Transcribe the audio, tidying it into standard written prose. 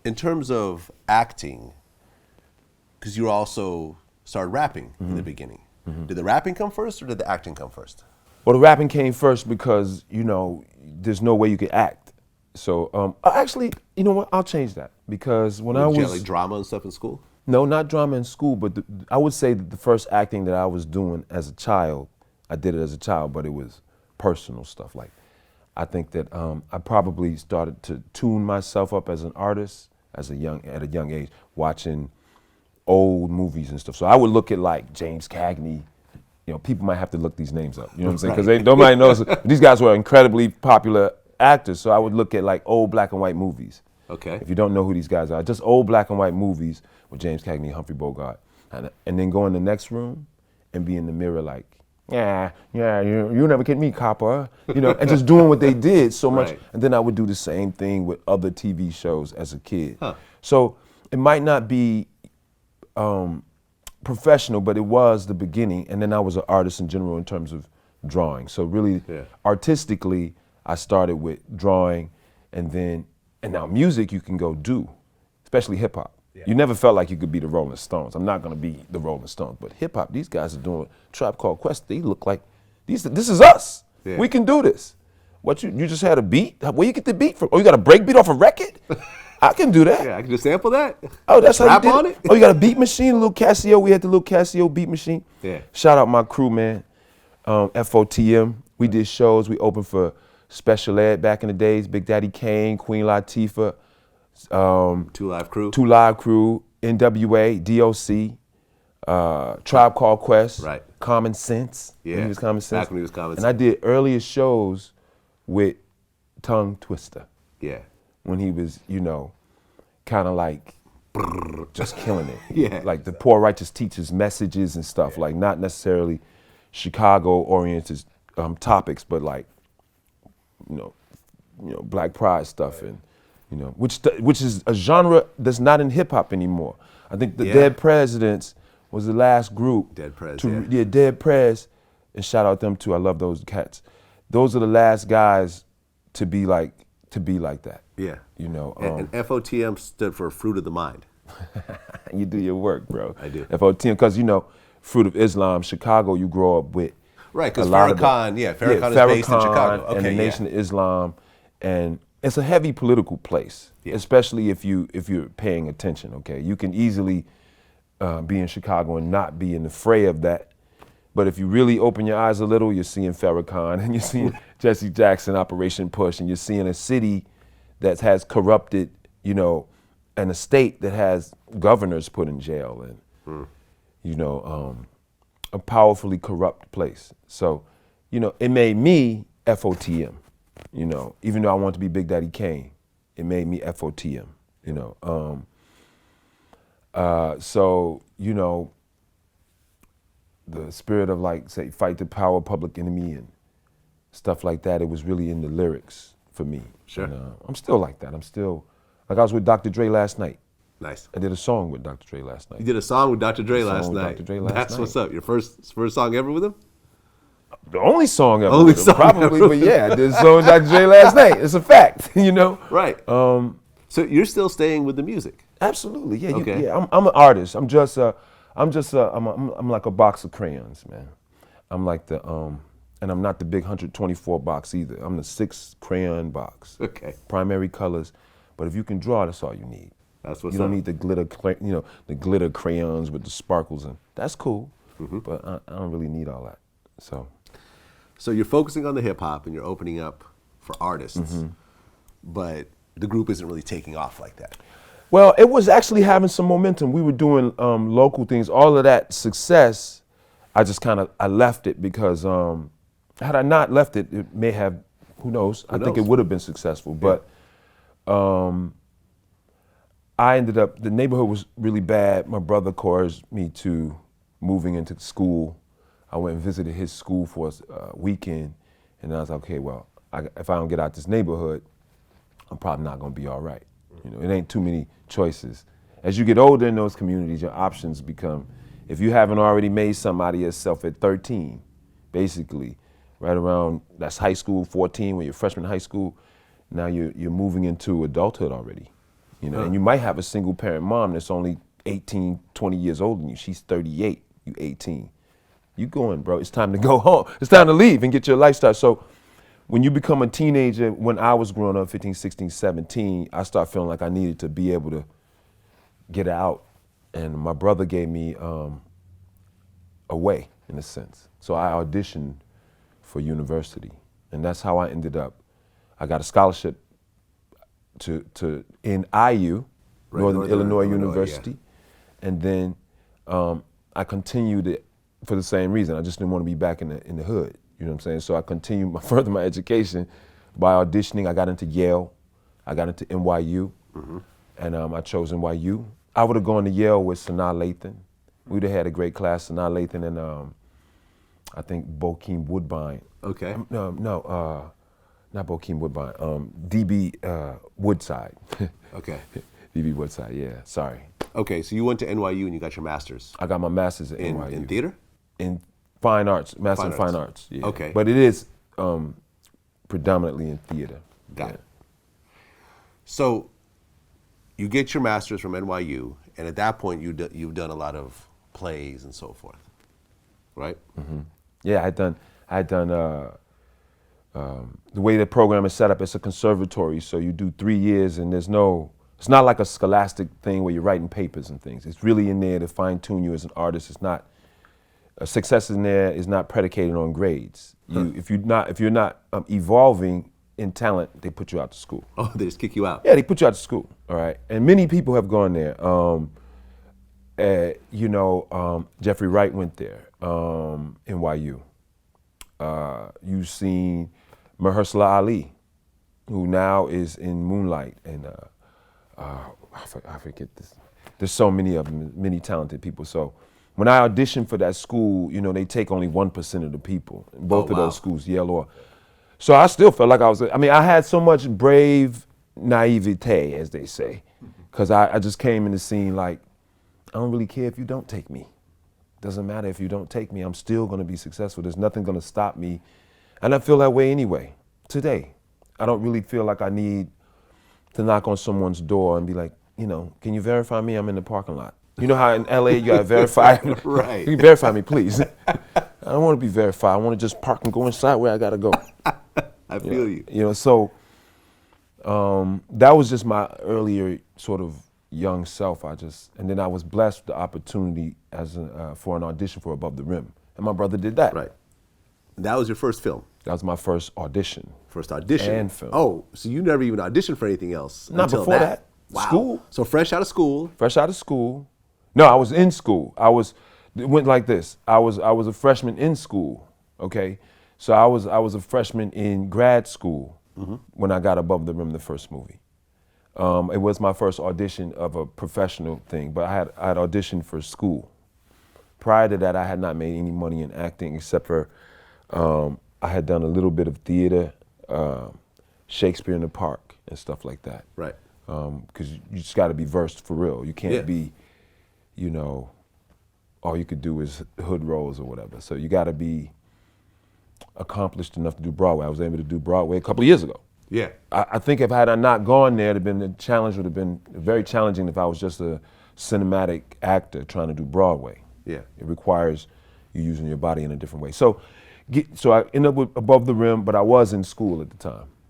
In terms of acting, because you also started rapping in the beginning. Did the rapping come first or did the acting come first? Well, the rapping came first because, you know, there's no way you could act. So actually, you know what? I'll change that because when I Did you was have like drama and stuff in school? no, not drama in school, but I would say that the first acting that I was doing as a child, I did it as a child, but it was personal stuff. Like, I think that I probably started to tune myself up as an artist at a young age, watching old movies and stuff. So I would look at like James Cagney. You know, people might have to look these names up. You know what I'm saying? Because nobody knows. These guys were incredibly popular actors. So I would look at like old black and white movies. Okay. If you don't know who these guys are, just old black and white movies with James Cagney, Humphrey Bogart, and then go in the next room and be in the mirror like, yeah, you never get me, copper, you know, and just doing what they did so much. Right. And then I would do the same thing with other TV shows as a kid. Huh. So it might not be professional, but it was the beginning. And then I was an artist in general in terms of drawing. So really, artistically, I started with drawing, and now music you can go do, especially hip hop. Yeah. You never felt like you could be the Rolling Stones. I'm not gonna be the Rolling Stones, but hip hop, these guys are doing Tribe Called Quest. They look like this is us. Yeah. We can do this. What you just had a beat? Where you get the beat from? Oh, you got a break beat off a record? I can do that. Yeah, I can just sample that. Oh, that's how rap you did on it? it? Oh, you got a beat machine, a little Casio. We had the little Casio beat machine. Yeah. Shout out my crew, man. FOTM. We did shows. We opened for Special Ed back in the days. Big Daddy Kane, Queen Latifah. Two Live Crew. Two Live Crew, NWA, DOC, Tribe Called Quest, Right. Common Sense. Yeah. When he was Common Sense. Back when he was Common And I did earlier shows with Tongue Twister. Yeah. When he was, you know, kind of like just killing it. Yeah. Like the Poor Righteous Teachers messages and stuff, like not necessarily Chicago-oriented topics, but like, you know, Black Pride stuff, and you know, which is a genre that's not in hip hop anymore. I think the Dead Presidents was the last group. Dead Prez, Dead Prez, and shout out them too. I love those cats. Those are the last guys to be like that. Yeah. You know. And FOTM stood for Fruit of the Mind. You do your work, bro. I do. FOTM, because you know, Fruit of Islam, Chicago, you grow up with. Right, because Farrakhan, Farrakhan is based in Chicago. Okay, and the Nation of Islam, and it's a heavy political place, especially if you're paying attention. Okay, you can easily be in Chicago and not be in the fray of that, but if you really open your eyes a little, you're seeing Farrakhan and you're seeing Jesse Jackson, Operation Push, and you're seeing a city that has corrupted, you know, and a state that has governors put in jail, and you know. A powerfully corrupt place. So, you know, it made me FOTM, you know, even though I wanted to be Big Daddy Kane, it made me FOTM, you know. So, you know, the spirit of like, say, fight the power, public enemy and stuff like that, it was really in the lyrics for me. Sure. And, I'm still like that. I'm still, like I was with Dr. Dre last night. Nice. I did a song with Dr. Dre last night. You did a song with Dr. Dre last night. Dr. Dre last That's night. what's up. Your first song ever with him? The only song ever. Only with him, song probably, ever. but yeah, I did a song with Dr. Dre last night. It's a fact, you know. Right. So you're still staying with the music? Absolutely, yeah. Okay. I'm an artist. I'm like a box of crayons, man. I'm like the and I'm not the big 124 box either. I'm the 6 crayon box. Okay. Primary colors, but if you can draw, that's all you need. That's what's You don't up. need the glitter, you know, the glitter crayons with the sparkles, and that's cool. But I don't really need all that. So you're focusing on the hip hop and you're opening up for artists, but the group isn't really taking off like that. Well, it was actually having some momentum. We were doing local things. All of that success, I just I left it because had I not left it, it may have, who knows? I think it would have been successful. But I ended up, the neighborhood was really bad. My brother coerced me to moving into school. I went and visited his school for a weekend, and I was like, okay, well, if I don't get out this neighborhood, I'm probably not gonna be all right. You know, it ain't too many choices. As you get older in those communities, your options become, if you haven't already made something out of yourself at 13, basically, right around, that's high school, 14, when you're freshman in high school, now you're moving into adulthood already. you know, and you might have a single parent mom that's only 18, 20 years older than you. She's 38, you 18. You going, bro, it's time to go home. It's time to leave and get your lifestyle. So when you become a teenager, when I was growing up, 15, 16, 17, I started feeling like I needed to be able to get out. And my brother gave me a way, in a sense. So I auditioned for university. And that's how I ended up. I got a scholarship to NYU, Northern Illinois University. Yeah. And then I continued it for the same reason. I just didn't want to be back in the hood. You know what I'm saying? So I continued further my education by auditioning. I got into Yale. I got into NYU. And I chose NYU. I would have gone to Yale with Sanaa Lathan. We'd have had a great class, Sanaa Lathan and I think Bokeem Woodbine. Okay. Not Bokeem Woodbine. DB Woodside. Okay. DB Woodside, yeah, sorry. Okay, so you went to NYU and you got your master's. I got my master's at NYU. In theater? In fine arts, master in fine arts. Yeah. Okay. But it is predominantly in theater. Got it. So you get your master's from NYU, and at that point you've done a lot of plays and so forth, right? Yeah, I had done the way the program is set up, it's a conservatory, so you do 3 years and it's not like a scholastic thing where you're writing papers and things. It's really in there to fine tune you as an artist. It's not, success in there is not predicated on grades. If you're not evolving in talent, they put you out to school. Oh, they just kick you out? Yeah, they put you out to school, all right? And many people have gone there. Jeffrey Wright went there, NYU. You've seen Mahershala Ali, who now is in Moonlight, and I forget this. There's so many of them, many talented people. So when I auditioned for that school, you know, they take only 1% of the people. Both of those schools, Yale or. So I still felt like I had so much brave naivete, as they say, because I just came in the scene like, I don't really care if you don't take me. Doesn't matter if you don't take me, I'm still gonna be successful. There's nothing gonna stop me. And I feel that way anyway, today. I don't really feel like I need to knock on someone's door and be like, you know, can you verify me? I'm in the parking lot. You know how in LA you gotta verify? Right. You can verify me, please. I don't wanna be verified. I wanna just park and go inside where I gotta go. I feel you. You know, so that was just my earlier sort of young self. And then I was blessed with the opportunity for an audition for Above the Rim. And my brother did that. Right. That was your first film? That was my first audition. First audition? And film. Oh, so you never even auditioned for anything else? Not until before that. Wow. School. So fresh out of school? Fresh out of school. No, I was in school. It went like this. I was a freshman in school, okay? So I was a freshman in grad school when I got Above the Rim, the first movie. It was my first audition of a professional thing, but I had auditioned for school. Prior to that, I had not made any money in acting except for I had done a little bit of theater, Shakespeare in the Park and stuff like that. Right. Because you just got to be versed for real. You can't be, you know, all you could do is hood roles or whatever. So you got to be accomplished enough to do Broadway. I was able to do Broadway a couple of years ago. Yeah. I think if I had not gone there, the challenge would have been very challenging if I was just a cinematic actor trying to do Broadway. Yeah. It requires you using your body in a different way. So I ended up with Above the Rim, but I was in school at the time.